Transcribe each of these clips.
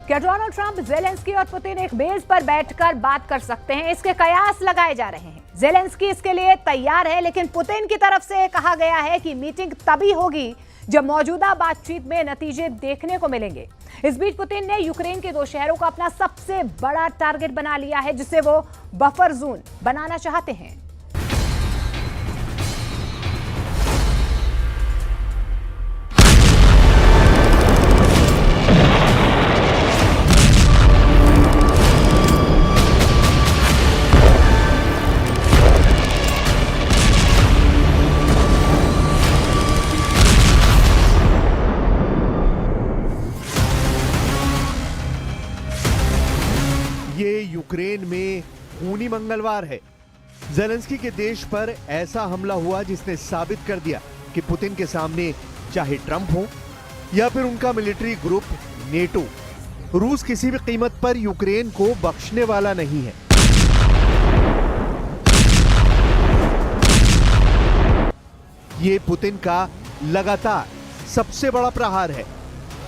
क्या Donald Trump, Zelensky और Putin एक मेज पर बैठकर बात कर सकते हैं? इसके कयास लगाए जा रहे हैं। ज़ेलेंस्की इसके लिए तैयार है, लेकिन पुतिन की तरफ से कहा गया है कि मीटिंग तभी होगी जब मौजूदा बातचीत में नतीजे देखने को मिलेंगे। इस बीच पुतिन ने यूक्रेन के 2 शहरों को अपना सबसे बड़ा टारगेट बना लिया है, जिसे वो बफर जोन बनाना चाहते हैं। ये यूक्रेन में खूनी मंगलवार है। ज़ेलेंस्की के देश पर ऐसा हमला हुआ जिसने साबित कर दिया कि पुतिन के सामने चाहे ट्रंप हो या फिर उनका मिलिट्री ग्रुप नेटो, रूस किसी भी कीमत पर यूक्रेन को बख्शने वाला नहीं है। ये पुतिन का लगातार सबसे बड़ा प्रहार है।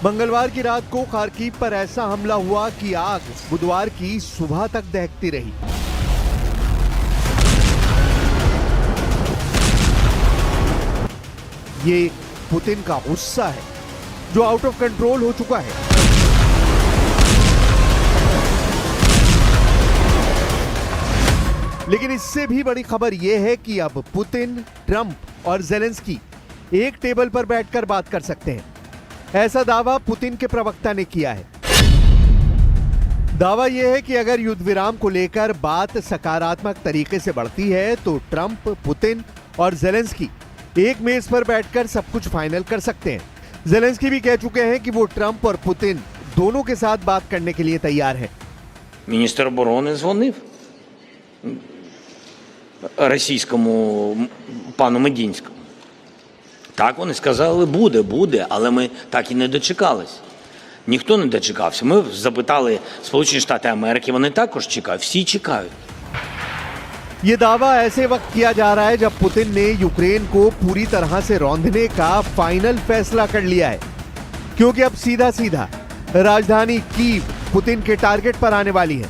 मंगलवार की रात को खार्किव पर ऐसा हमला हुआ कि आग बुधवार की सुबह तक दहकती रही। ये पुतिन का गुस्सा है जो आउट ऑफ कंट्रोल हो चुका है। लेकिन इससे भी बड़ी खबर यह है कि अब पुतिन, ट्रंप और ज़ेलेंस्की एक टेबल पर बैठकर बात कर सकते हैं। ऐसा दावा पुतिन के प्रवक्ता ने किया है। दावा यह है कि अगर युद्ध विराम को लेकर बात सकारात्मक तरीके से बढ़ती है तो ट्रंप, पुतिन और ज़ेलेंस्की एक मेज पर बैठकर सब कुछ फाइनल कर सकते हैं। ज़ेलेंस्की भी कह चुके हैं कि वो ट्रंप और पुतिन दोनों के साथ बात करने के लिए तैयार हैं। Міністр оборони дзвонив російському пану Медінському. Так, вони сказали, буде, але ми так і не дочекались. Ніхто не дочекався. Ми запитали Сполучені Штати Америки, вони також чекають, всі чекають. ये दावा ऐसे वक्त किया जा रहा है जब पुतिन ने यूक्रेन को पूरी तरह से रौंदने का फाइनल फैसला कर लिया है, क्योंकि अब सीधा राजधानी कीव पुतिन के टारगेट पर आने वाली है।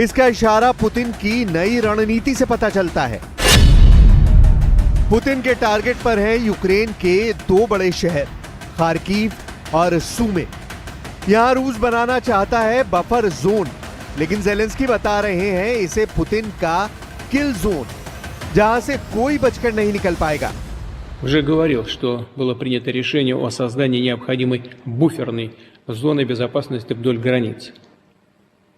इसका इशारा पुतिन की नई रणनीति से पता चलता है। पुतिन के टारगेट पर हैं यूक्रेन के 2 बड़े शहर खार्किव और सूमे। यहां रूस बनाना चाहता है बफर जोन, लेकिन ज़ेलेंस्की बता रहे हैं इसे पुतिन का किल जोन, जहां से कोई बचकर नहीं निकल पाएगा। Уже говорил, что было принято решение о создании необходимой буферной зоны безопасности вдоль границ.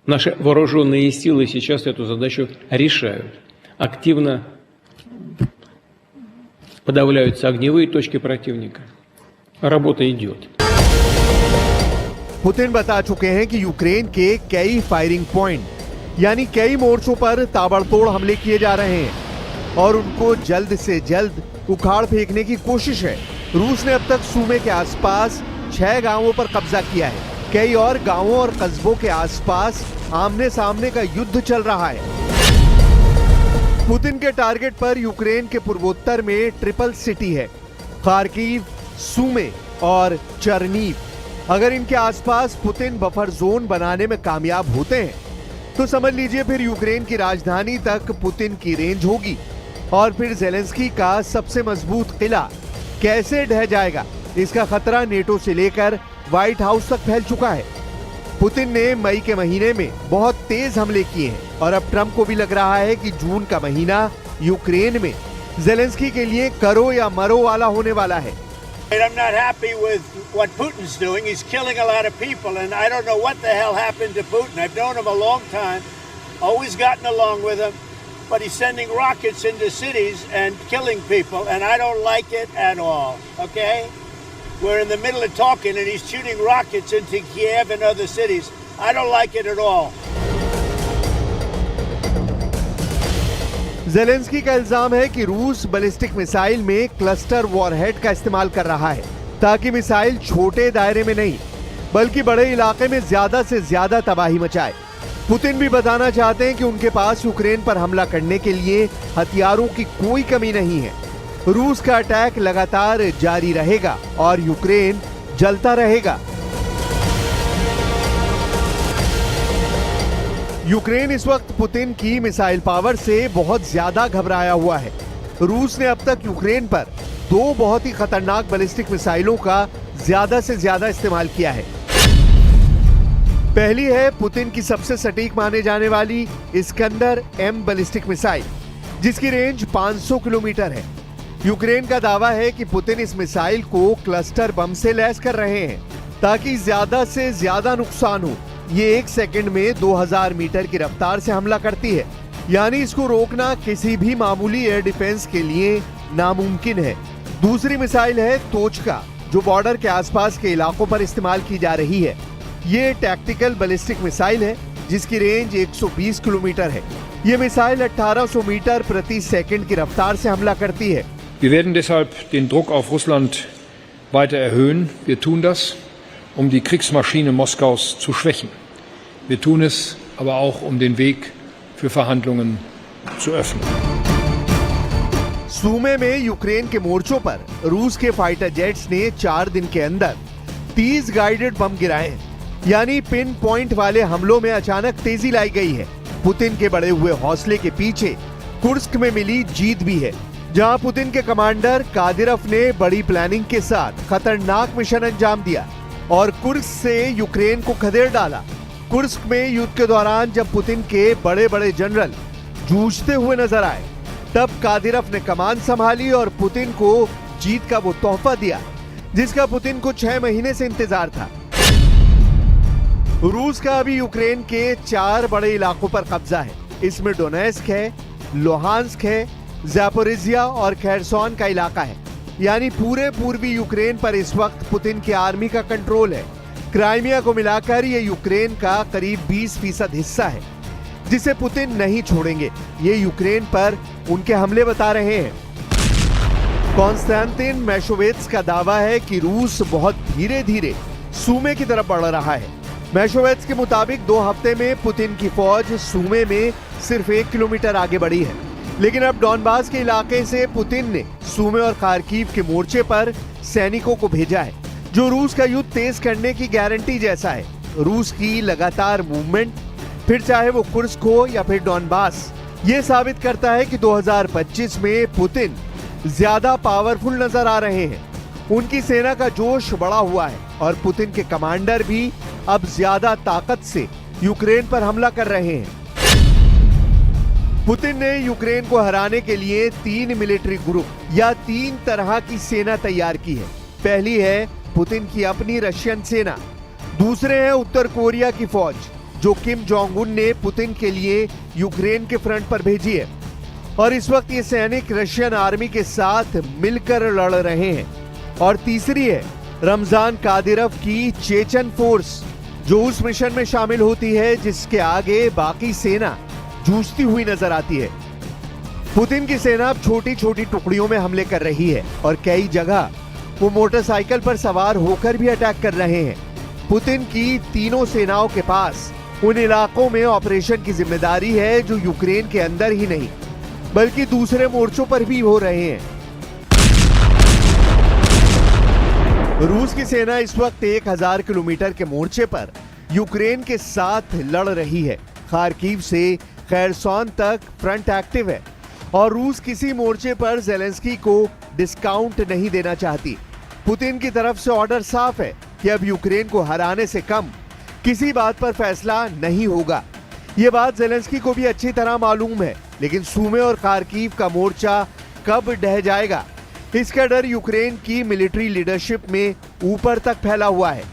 Наши вооруженные силы сейчас эту задачу решают. Активно подавляются огневые точки противника. Работа идет. पुतिन बता चुके हैं कि यूक्रेन के कई फायरिंग पॉइंट यानी कई मोर्चों पर ताबड़तोड़ हमले किए जा रहे हैं और उनको जल्द से जल्द उखाड़ फेंकने की कोशिश है। रूस ने अब तक सूमे के आसपास 6 गांवों पर कब्जा किया है। कई और गांवों और कस्बों के आसपास आमने सामने का युद्ध चल रहा है। पुतिन के टारगेट पर यूक्रेन के पूर्वोत्तर में ट्रिपल सिटी है, खार्किव, सूमे और चर्नीव। अगर इनके आसपास पुतिन बफर जोन बनाने में कामयाब होते हैं तो समझ लीजिए फिर यूक्रेन की राजधानी तक पुतिन की रेंज होगी और फिर ज़ेलेंस्की का सबसे मजबूत किला कैसे ढह जाएगा, इसका खतरा नेटो से लेकर व्हाइट हाउस तक फैल चुका है। पुतिन ने मई के महीने में बहुत तेज हमले किए हैं और अब ट्रंप को भी लग रहा है कि जून का महीना यूक्रेन में ज़ेलेंस्की के लिए करो या मरो वाला होने वाला है। I'm not happy with what Putin's doing. He's killing a lot of people, and I don't know what the hell happened to Putin. I've known him a long time, always gotten along with him, but he's sending rockets into cities and killing people, and I don't like it at all, okay? We're in the middle of talking, and he's shooting rockets into Kiev and other cities. I don't like it at all. Zelensky का इल्जाम है कि रूस ballistic missile में cluster warhead का इस्तेमाल कर रहा है ताकि मिसाइल छोटे दायरे में नहीं बल्कि बड़े इलाके में ज्यादा से ज्यादा तबाही मचाए। पुतिन भी बताना चाहते हैं कि उनके पास यूक्रेन पर हमला करने के लिए हथियारों की कोई कमी नहीं है। रूस का अटैक लगातार जारी रहेगा और यूक्रेन जलता रहेगा। यूक्रेन इस वक्त पुतिन की मिसाइल पावर से बहुत ज्यादा घबराया हुआ है। रूस ने अब तक यूक्रेन पर 2 बहुत ही खतरनाक बैलिस्टिक मिसाइलों का ज्यादा से ज्यादा इस्तेमाल किया है। पहली है पुतिन की सबसे सटीक माने जाने वाली इस्कंदर M बैलिस्टिक मिसाइल, जिसकी रेंज 500 किलोमीटर है। यूक्रेन का दावा है कि पुतिन इस मिसाइल को क्लस्टर बम से लैस कर रहे हैं ताकि ज्यादा से ज्यादा नुकसान हो। ये 1 सेकंड में 2000 मीटर की रफ्तार से हमला करती है, यानी इसको रोकना किसी भी मामूली एयर डिफेंस के लिए नामुमकिन है। दूसरी मिसाइल है तोचका, जो बॉर्डर के आसपास के इलाकों पर इस्तेमाल की जा रही है। ये टैक्टिकल बैलिस्टिक मिसाइल है जिसकी रेंज 120 किलोमीटर है। ये मिसाइल 1800 मीटर प्रति सेकंड की रफ्तार से हमला करती है। Wir werden deshalb den Druck auf Russland weiter erhöhen. Wir tun das, um die Kriegsmaschine Moskaus zu schwächen. Wir tun es aber auch, um den Weg für Verhandlungen zu öffnen. सूमे में Ukraine के मोर्चों पर रूस के fighter jets ने 4 दिन के अंदर 30 गाइडेड बम गिराए, यानी पिन पॉइंट वाले हमलों में अचानक तेजी लाई गई है। पुतिन के बढ़े हुए हौसले के पीछे कुर्स्क में मिली जीत भी है, जहां पुतिन के कमांडर कादिरफ ने बड़ी प्लानिंग के साथ खतरनाक मिशन अंजाम दिया और कुर्स्क से यूक्रेन को खदेड़ डाला। कुर्स्क में युद्ध के दौरान जब पुतिन के बड़े बड़े जनरल जूझते हुए नजर आए, तब कादिरफ ने कमान संभाली और पुतिन को जीत का वो तोहफा दिया जिसका पुतिन को 6 महीने से इंतजार था। रूस का अभी यूक्रेन के 4 बड़े इलाकों पर कब्जा है। इसमें डोनेस्क है, लोहांस्क है, ज़ैपोरिजिया और खेरसोन का इलाका है, यानी पूरे पूर्वी यूक्रेन पर इस वक्त पुतिन की आर्मी का कंट्रोल है। क्राइमिया को मिलाकर ये यूक्रेन का करीब 20% हिस्सा है जिसे पुतिन नहीं छोड़ेंगे। ये यूक्रेन पर उनके हमले बता रहे हैं। कॉन्स्टेंटिन मैशोवेट्स का दावा है कि रूस बहुत धीरे धीरे सूमे की तरफ बढ़ रहा है। मैशोवेट्स के मुताबिक 2 हफ्ते में पुतिन की फौज सूमे में सिर्फ 1 किलोमीटर आगे बढ़ी है, लेकिन अब डॉनबास के इलाके से पुतिन ने सूमे और खार्किव के मोर्चे पर सैनिकों को भेजा है, जो रूस का युद्ध तेज करने की गारंटी जैसा है। रूस की लगातार मूवमेंट, फिर चाहे वो कुर्स्क हो या फिर डॉनबास, ये साबित करता है कि 2025 में पुतिन ज्यादा पावरफुल नजर आ रहे हैं। उनकी सेना का जोश बढ़ा हुआ है और पुतिन के कमांडर भी अब ज्यादा ताकत से यूक्रेन पर हमला कर रहे हैं। पुतिन ने यूक्रेन को हराने के लिए 3 मिलिट्री ग्रुप या 3 तरह की सेना तैयार की है। पहली है पुतिन की अपनी रशियन सेना, दूसरे है उत्तर कोरिया की फौज जो किम जोंग उन ने पुतिन के लिए यूक्रेन के फ्रंट पर भेजी है, और इस वक्त ये सैनिक रशियन आर्मी के साथ मिलकर लड़ रहे हैं। और तीसरी है रमजान कादिरफ की चेचन फोर्स, जो उस मिशन में शामिल होती है जिसके आगे बाकी सेना जूझती हुई नजर आती है। पुतिन की सेना अब छोटी छोटी टुकड़ियों में हमले कर रही है और कई जगह वो मोटरसाइकिल पर सवार होकर भी अटैक कर रहे हैं। पुतिन की तीनों सेनाओं के पास उन इलाकों में ऑपरेशन की जिम्मेदारी है जो यूक्रेन के अंदर ही नहीं बल्कि दूसरे मोर्चों पर भी हो रहे हैं। रूस की सेना इस वक्त 1000 किलोमीटर के मोर्चे पर यूक्रेन के साथ लड़ रही है। खार्किव से खेरसोन तक फ्रंट एक्टिव है और रूस किसी मोर्चे पर ज़ेलेंस्की को डिस्काउंट नहीं देना चाहती। पुतिन की तरफ से ऑर्डर साफ है कि अब यूक्रेन को हराने से कम किसी बात पर फैसला नहीं होगा। ये बात ज़ेलेंस्की को भी अच्छी तरह मालूम है, लेकिन सूमे और खार्किव का मोर्चा कब ढह जाएगा, इसका डर यूक्रेन की मिलिट्री लीडरशिप में ऊपर तक फैला हुआ है।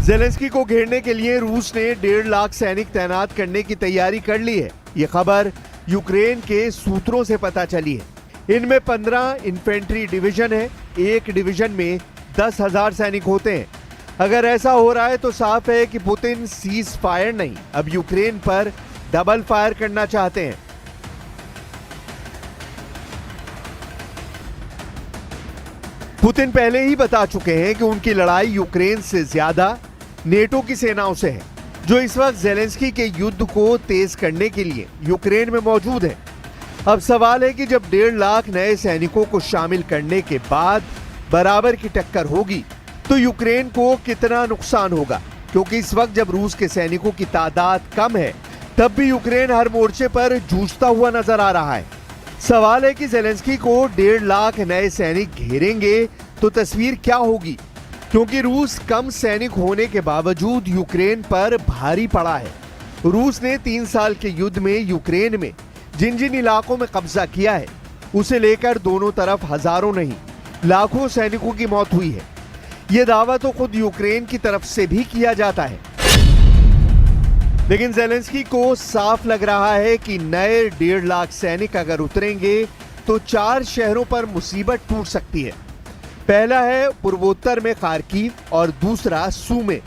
ज़ेलेंस्की को घेरने के लिए रूस ने 1.5 लाख सैनिक तैनात करने की तैयारी कर ली है। ये खबर यूक्रेन के सूत्रों से पता चली है। इनमें 15 इन्फेंट्री डिवीजन है। एक डिवीजन में 10,000 सैनिक होते हैं। अगर ऐसा हो रहा है तो साफ है कि पुतिन सीज फायर नहीं, अब यूक्रेन पर डबल फायर करना चाहते हैं। पुतिन पहले ही बता चुके हैं कि उनकी लड़ाई यूक्रेन से ज्यादा नेटो की सेनाओं से है, जो इस वक्त ज़ेलेंस्की के युद्ध को तेज करने के लिए यूक्रेन में मौजूद है। अब सवाल है कि जब 1.5 लाख नए सैनिकों को शामिल करने के बाद बराबर की टक्कर होगी तो यूक्रेन को कितना नुकसान होगा। क्योंकि इस वक्त जब रूस के सैनिकों की तादाद कम है, तब भी यूक्रेन हर मोर्चे पर जूझता हुआ नजर आ रहा है। सवाल है कि ज़ेलेंस्की को 1.5 लाख नए सैनिक घेरेंगे तो तस्वीर क्या होगी, क्योंकि रूस कम सैनिक होने के बावजूद यूक्रेन पर भारी पड़ा है। रूस ने 3 साल के युद्ध में यूक्रेन में जिन जिन इलाकों में कब्जा किया है, उसे लेकर दोनों तरफ हजारों नहीं लाखों सैनिकों की मौत हुई है। यह दावा तो खुद यूक्रेन की तरफ से भी किया जाता है, लेकिन ज़ेलेंस्की को साफ लग रहा है कि नए 1.5 लाख सैनिक अगर उतरेंगे तो 4 शहरों पर मुसीबत टूट सकती है। पहला है पूर्वोत्तर में खार्किव और दूसरा सूमे।